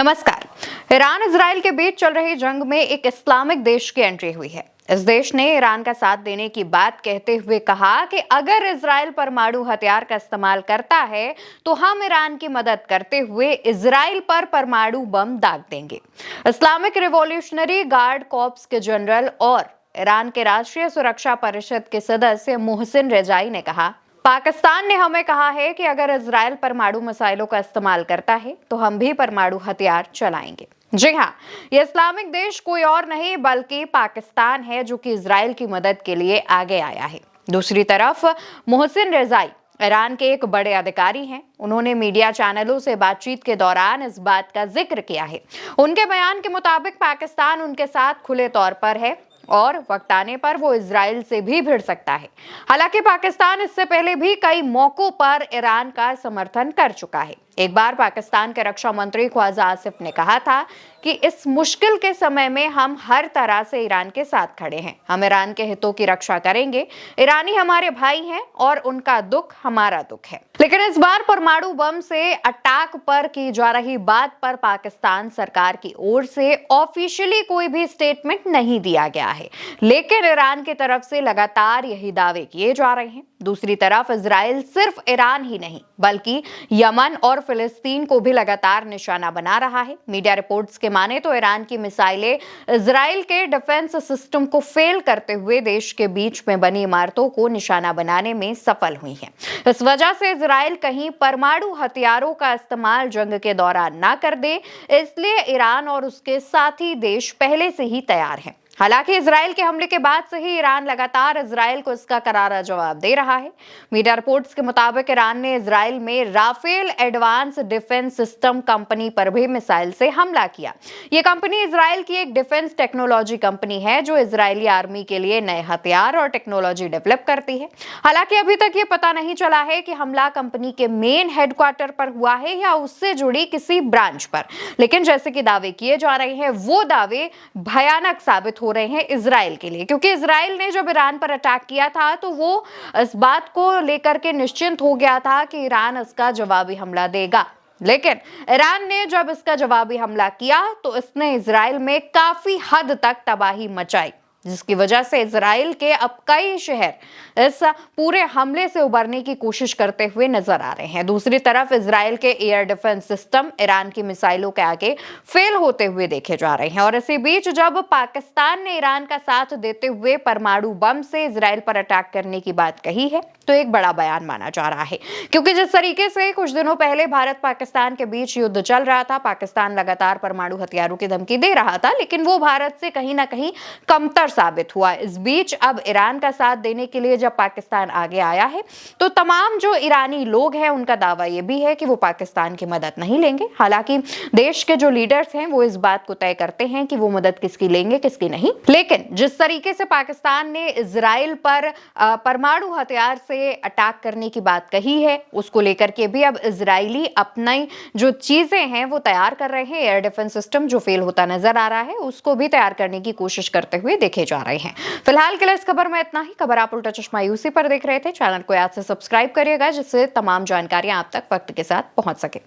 नमस्कार। Iran Israel के बीच चल रही जंग में एक इस्लामिक देश की एंट्री हुई है। इस देश ने ईरान का साथ देने की बात कहते हुए कहा कि अगर इजराइल परमाणु हथियार का इस्तेमाल करता है तो हम ईरान की मदद करते हुए इजराइल पर परमाणु बम दाग देंगे। इस्लामिक रिवॉल्यूशनरी गार्ड कॉर्प्स के जनरल और ईरान के राष्ट्रीय सुरक्षा परिषद के सदस्य मोहसिन रेजाई ने कहा, पाकिस्तान ने हमें कहा है कि अगर इजराइल परमाणु मिसाइलों का इस्तेमाल करता है तो हम भी परमाणु हथियार चलाएंगे। जी हाँ, ये इस्लामिक देश कोई और नहीं बल्कि पाकिस्तान है, जो कि इजराइल की मदद के लिए आगे आया है। दूसरी तरफ मोहसिन रेजाई ईरान के एक बड़े अधिकारी हैं। उन्होंने मीडिया चैनलों से बातचीत के दौरान इस बात का जिक्र किया है। उनके बयान के मुताबिक पाकिस्तान उनके साथ खुले तौर पर है और वक्त आने पर वो इजराइल से भी भिड़ सकता है। हालांकि पाकिस्तान इससे पहले भी कई मौकों पर ईरान का समर्थन कर चुका है। एक बार पाकिस्तान के रक्षा मंत्री ख्वाजा आसिफ ने कहा था कि इस मुश्किल के समय में हम हर तरह से ईरान के साथ खड़े हैं। हम ईरान के हितों की रक्षा करेंगे। ईरानी हमारे भाई हैं और उनका दुख हमारा दुख है। लेकिन इस बार परमाणु बम से अटैक पर की जा रही बात पर पाकिस्तान सरकार की ओर से ऑफिशियली कोई भी स्टेटमेंट नहीं दिया गया है, लेकिन ईरान की तरफ से लगातार यही दावे किए जा रहे हैं। दूसरी तरफ इजराइल सिर्फ ईरान ही नहीं बल्कि यमन और फिलिस्तीन को भी लगातार निशाना बना रहा है। मीडिया रिपोर्ट्स के माने तो ईरान की मिसाइलें इजराइल के डिफेंस सिस्टम को फेल करते हुए देश के बीच में बनी इमारतों को निशाना बनाने में सफल हुई हैं। इस वजह से इजराइल कहीं परमाणु हथियारों का इस्तेमाल जंग के दौरान ना कर दे, इसलिए ईरान और उसके साथी देश पहले से ही तैयार हैं। हालांकि इजराइल के हमले के बाद से ही ईरान लगातार इजराइल को इसका करारा जवाब दे रहा है। मीडिया रिपोर्ट्स के मुताबिक ईरान ने इजराइल में Rafael advance defence system company पर भी मिसाइल से हमला किया। ये कंपनी इजराइल की एक डिफेंस टेक्नोलॉजी कंपनी है जो इजरायली आर्मी के लिए नए हथियार और टेक्नोलॉजी डेवलप करती है। हालांकि अभी तक ये पता नहीं चला है कि हमला कंपनी के मेन हेडक्वार्टर पर हुआ है या उससे जुड़ी किसी ब्रांच पर, लेकिन जैसे कि दावे किए जा रहे हैं वो दावे भयानक साबित हो रहे हैं इजराइल के लिए, क्योंकि इजराइल ने जब ईरान पर अटैक किया था तो वो इस बात को लेकर के निश्चिंत हो गया था कि ईरान इसका जवाबी हमला देगा। लेकिन ईरान ने जब इसका जवाबी हमला किया तो इसने इजराइल में काफी हद तक तबाही मचाई, जिसकी वजह से इजराइल के अब कई शहर इस पूरे हमले से उबरने की कोशिश करते हुए नजर आ रहे हैं। दूसरी तरफ इजराइल के एयर डिफेंस सिस्टम ईरान की मिसाइलों के आगे फेल होते हुए देखे जा रहे हैं। और इसी बीच जब पाकिस्तान ने ईरान का साथ देते हुए परमाणु बम से इजराइल पर अटैक करने की बात कही है तो एक बड़ा बयान माना जा रहा है, क्योंकि जिस तरीके से कुछ दिनों पहले भारत पाकिस्तान के बीच युद्ध चल रहा था, पाकिस्तान लगातार परमाणु हथियारों की धमकी दे रहा था, लेकिन वो भारत से कहीं ना कहीं कमतर साबित हुआ। इस बीच अब ईरान का साथ देने के लिए जब पाकिस्तान आगे आया है तो तमाम जो ईरानी लोग हैं उनका दावा यह भी है कि वो पाकिस्तान की मदद नहीं लेंगे। हालांकि देश के जो लीडर्स हैं वो इस बात को तय करते हैं कि वो मदद किसकी लेंगे किसकी नहीं, लेकिन जिस तरीके से पाकिस्तान ने इजराइल पर परमाणु हथियार से अटैक करने की बात कही है उसको लेकर के भी अब इजरायली अपनी जो चीजें हैं वो तैयार कर रहे हैं। एयर डिफेंस सिस्टम जो फेल होता नजर आ रहा है उसको भी तैयार करने की कोशिश करते हुए देखे जा रहे हैं। फिलहाल के लिए इस खबर में इतना ही। खबर आप उल्टा चश्मा यूसी पर देख रहे थे। चैनल को याद से सब्सक्राइब करिएगा जिससे तमाम जानकारियां आप तक वक्त के साथ पहुंच सके।